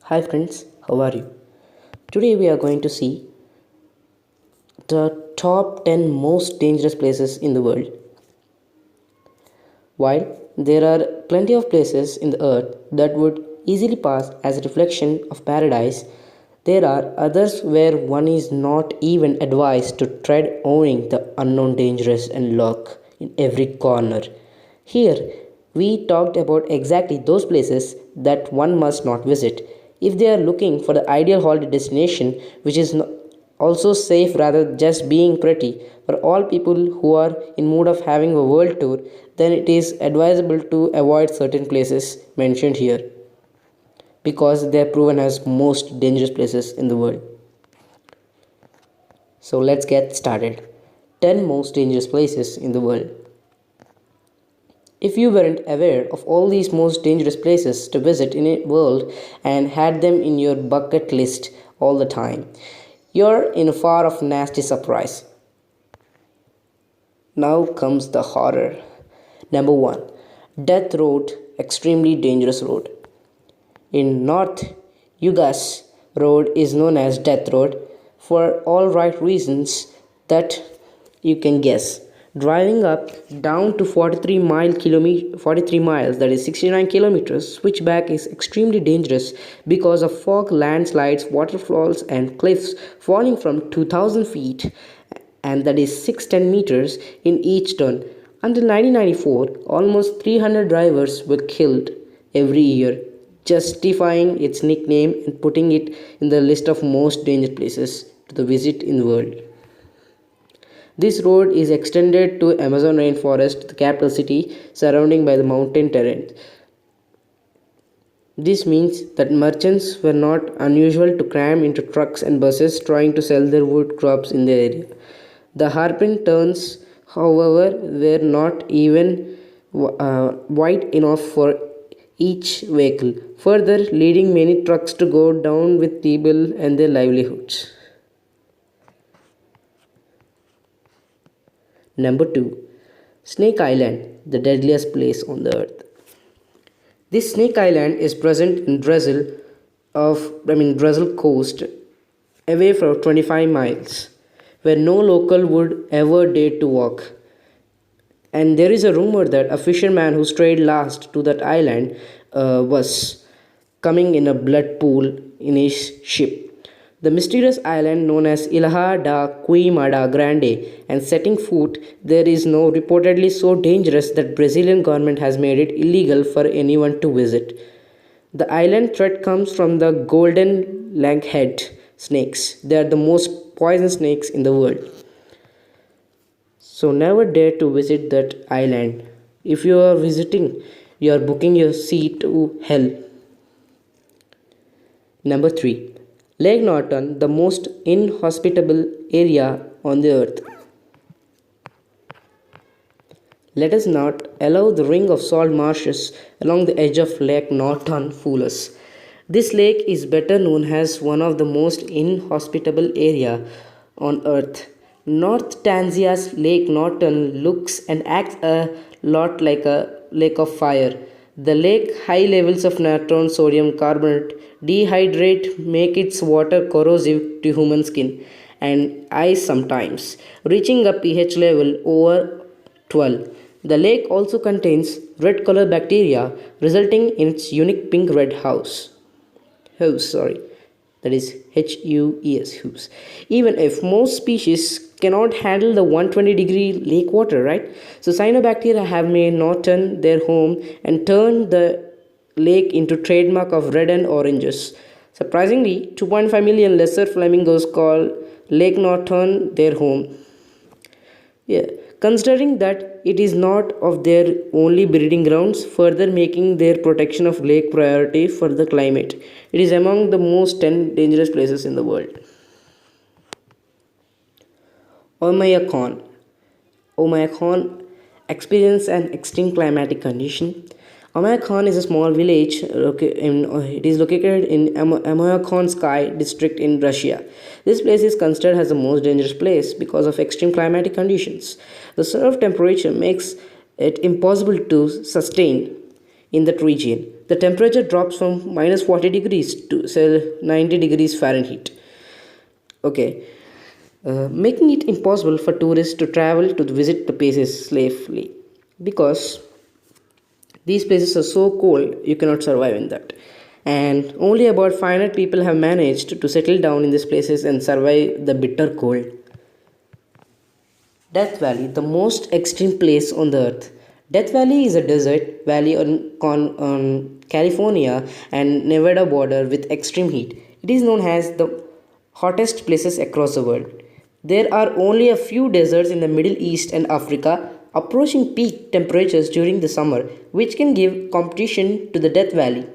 Hi friends, how are you? Today we are going to see the top 10 most dangerous places in the world. While there are plenty of places in the earth that would easily pass as a reflection of paradise, there are others where one is not even advised to tread, owning the unknown dangerous and lurk in every corner. Here, we talked about exactly those places that one must not visit if they are looking for the ideal holiday destination, which is also safe rather than just being pretty. For all people who are in mood of having a world tour, then it is advisable to avoid certain places mentioned here because they are proven as most dangerous places in the world. So let's get started. 10 most dangerous places in the world. If you weren't aware of all these most dangerous places to visit in a world and had them in your bucket list all the time, you're in for a nasty surprise. Now comes the horror. Number 1. Death Road, extremely dangerous road. In North Yugas, road is known as Death Road for all right reasons that you can guess. Driving up down to 43 miles, that is 69 kilometers, switchback is extremely dangerous because of fog, landslides, waterfalls, and cliffs falling from 2000 feet, and that is 610 meters in each turn. Until 1994, almost 300 drivers were killed every year, justifying its nickname and putting it in the list of most dangerous places to visit in the world. This road is extended to Amazon rainforest, the capital city, surrounding by the mountain terrain. This means that merchants were not unusual to cram into trucks and buses trying to sell their wood crops in the area. The hairpin turns, however, were not even wide enough for each vehicle, further leading many trucks to go down with people and their livelihoods. Number 2. Snake Island, the deadliest place on the earth. This Snake Island is present in Brazil coast, away from 25 miles, where no local would ever dare to walk. And there is a rumor that a fisherman who strayed last to that island was coming in a blood pool in his ship. The mysterious island known as Ilha da Queimada Grande, and setting foot there is now reportedly so dangerous that Brazilian government has made it illegal for anyone to visit. The island threat comes from the golden langhead snakes. They are the most poisonous snakes in the world. So never dare to visit that island. If you are visiting, you are booking your seat to hell. Number 3. Lake Norton, the most inhospitable area on the earth. Let us not allow the ring of salt marshes along the edge of Lake Norton fool us. This lake is better known as one of the most inhospitable area on earth. North Tanzania's Lake Norton looks and acts a lot like a lake of fire. The lake high levels of natron sodium carbonate dehydrate make its water corrosive to human skin and eyes sometimes, reaching a pH level over 12. The lake also contains red color bacteria resulting in its unique pink red house, that is HUES. Even if most species cannot handle the 120-degree lake water, right? So cyanobacteria have made Norton their home and turned the lake into trademark of red and oranges. Surprisingly, 2.5 million lesser flamingos call Lake Norton their home. Yeah, considering that it is not of their only breeding grounds, further making their protection of lake priority for the climate. It is among the most 10 dangerous places in the world. Oymyakon. Oymyakon experience an extreme climatic condition. Oymyakon is a small village. It is located in Oymyakon Sky district in Russia. This place is considered as the most dangerous place because of extreme climatic conditions. The surf temperature makes it impossible to sustain in that region. the temperature drops from minus 40 degrees to say 90 degrees Fahrenheit. Okay, making it impossible for tourists to travel to visit the places safely because these places are so cold you cannot survive in that. And only about 500 people have managed to settle down in these places and survive the bitter cold. Death Valley, the most extreme place on the earth. Death Valley is a desert valley on California and Nevada border with extreme heat. It is known as the hottest places across the world. There are only a few deserts in the Middle East and Africa approaching peak temperatures during the summer, which can give competition to the Death Valley.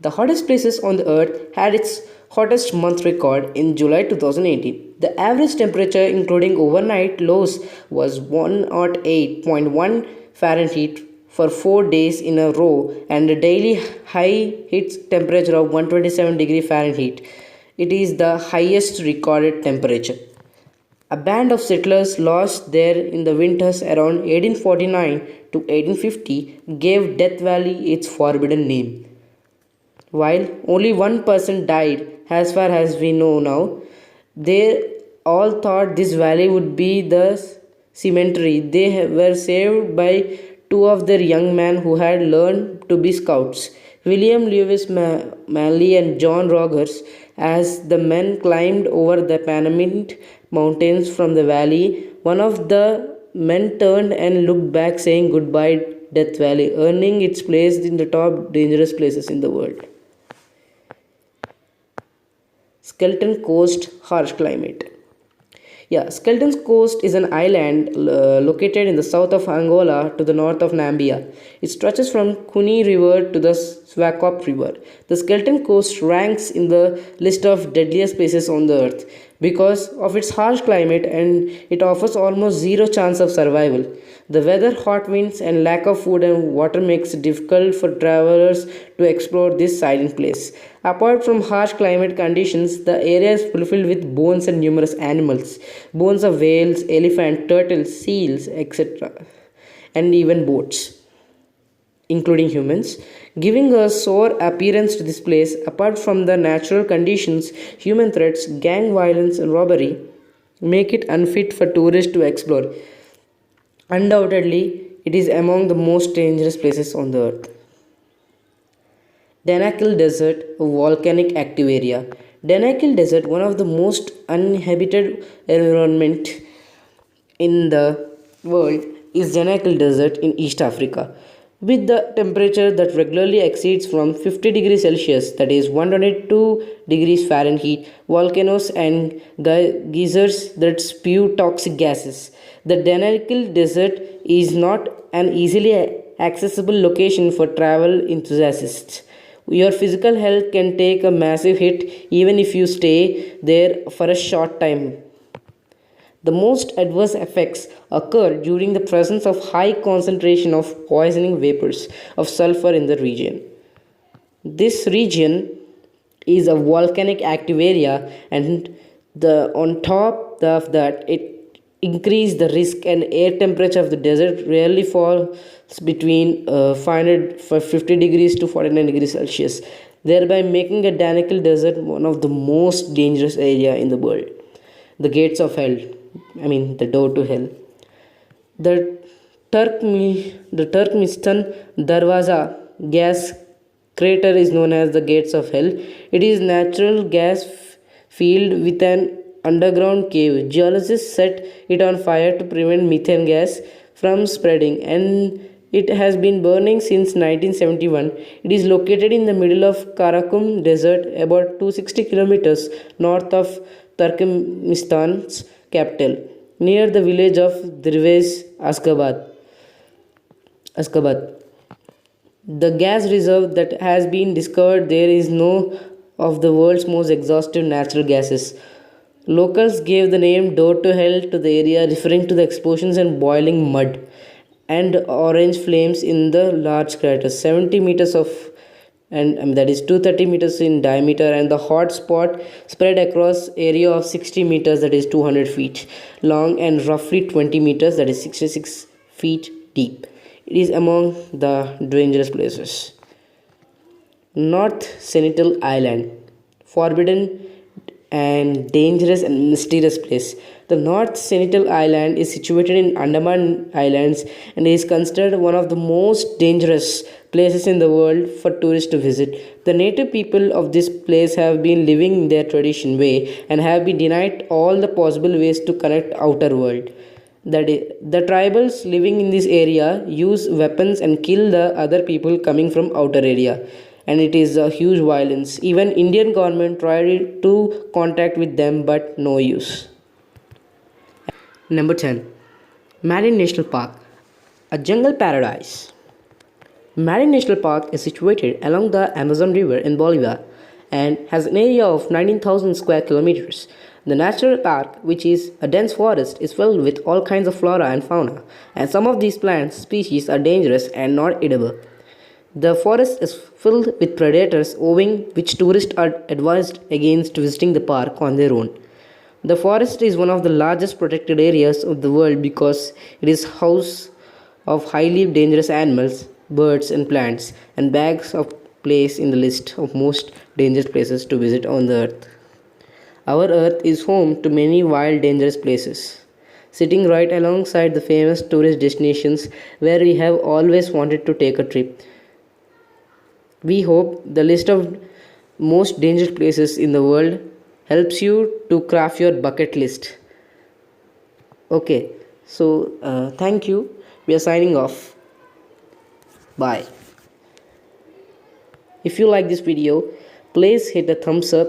The hottest places on the earth had its hottest month record in July 2018. The average temperature, including overnight lows, was 108.1 Fahrenheit for 4 days in a row, and a daily high hit temperature of 127 degree Fahrenheit. It is the highest recorded temperature. A band of settlers lost there in the winters around 1849 to 1850 gave Death Valley its forbidden name. While only one person died, as far as we know now, they all thought this valley would be the cemetery. They were saved by two of their young men who had learned to be scouts, William Lewis Manley and John Rogers. As the men climbed over the Panamint Mountains from the valley, one of the men turned and looked back, saying goodbye, Death Valley, earning its place in the top dangerous places in the world. Skeleton Coast harsh climate. Yeah, Skeleton's Coast is an island located in the south of Angola to the north of Namibia. It stretches from Kuni River to the Swakop River. The Skeleton Coast ranks in the list of deadliest places on the earth because of its harsh climate, and it offers almost zero chance of survival. The weather, hot winds, and lack of food and water makes it difficult for travelers to explore this silent place. Apart from harsh climate conditions, the area is filled with bones and numerous animals. Bones of whales, elephant, turtles, seals, etc. and even boats, including humans, giving a sour appearance to this place. Apart from the natural conditions, human threats, gang violence, and robbery make it unfit for tourists to explore. Undoubtedly, it is among the most dangerous places on the earth. Danakil Desert, a volcanic active area. Danakil Desert, one of the most uninhabited environment in the world, is Danakil Desert in East Africa. With the temperature that regularly exceeds from 50 degrees Celsius, that is 122 degrees Fahrenheit, volcanoes and geysers that spew toxic gases. The Danakil Desert is not an easily accessible location for travel enthusiasts. Your physical health can take a massive hit even if you stay there for a short time. The most adverse effects occur during the presence of high concentration of poisoning vapors of sulfur in the region. This region is a volcanic active area, and the on top of that it increase the risk, and air temperature of the desert rarely falls between 550 degrees to 49 degrees Celsius, thereby making the Danakil Desert one of the most dangerous area in the world. The gates of hell, the door to hell. The the Turkmenistan Darwaza gas crater is known as the gates of hell. It is natural gas field with an underground cave. Geologists set it on fire to prevent methane gas from spreading, and it has been burning since 1971. It is located in the middle of Karakum Desert, about 260 kilometers north of Turkmenistan's capital, near the village of Dirves Askabad. The gas reserve that has been discovered there is no of the world's most exhaustive natural gases. Locals gave the name Door to Hell to the area, referring to the explosions and boiling mud and orange flames in the large crater, 70 meters of and that is 230 meters in diameter, and the hot spot spread across area of 60 meters, that is 200 feet long, and roughly 20 meters, that is 66 feet deep. It is among the dangerous places. North Sentinel Island, forbidden and dangerous and mysterious place. The North Sentinel Island is situated in Andaman Islands and is considered one of the most dangerous places in the world for tourists to visit. The native people of this place have been living in their tradition way and have been denied all the possible ways to connect outer world. The tribals living in this area use weapons and kill the other people coming from outer area, and it is a huge violence. Even Indian government tried to contact with them but no use. Number 10. Marine National Park, a jungle paradise. Marine National Park is situated along the Amazon River in Bolivia and has an area of 19,000 square kilometers. The natural park, which is a dense forest, is filled with all kinds of flora and fauna, and some of these plant species are dangerous and not edible. The forest is filled with predators, owing which tourists are advised against visiting the park on their own. The forest is one of the largest protected areas of the world because it is house of highly dangerous animals, birds and plants, and bags of place in the list of most dangerous places to visit on the earth. Our earth is home to many wild dangerous places, sitting right alongside the famous tourist destinations where we have always wanted to take a trip. We hope the list of most dangerous places in the world helps you to craft your bucket list. Okay, so thank you. We are signing off. Bye. If you like this video, please hit the thumbs up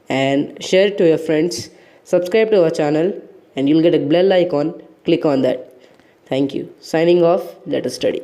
and share it to your friends. Subscribe to our channel and you'll get a bell icon. Click on that. Thank you. Signing off. Let us study.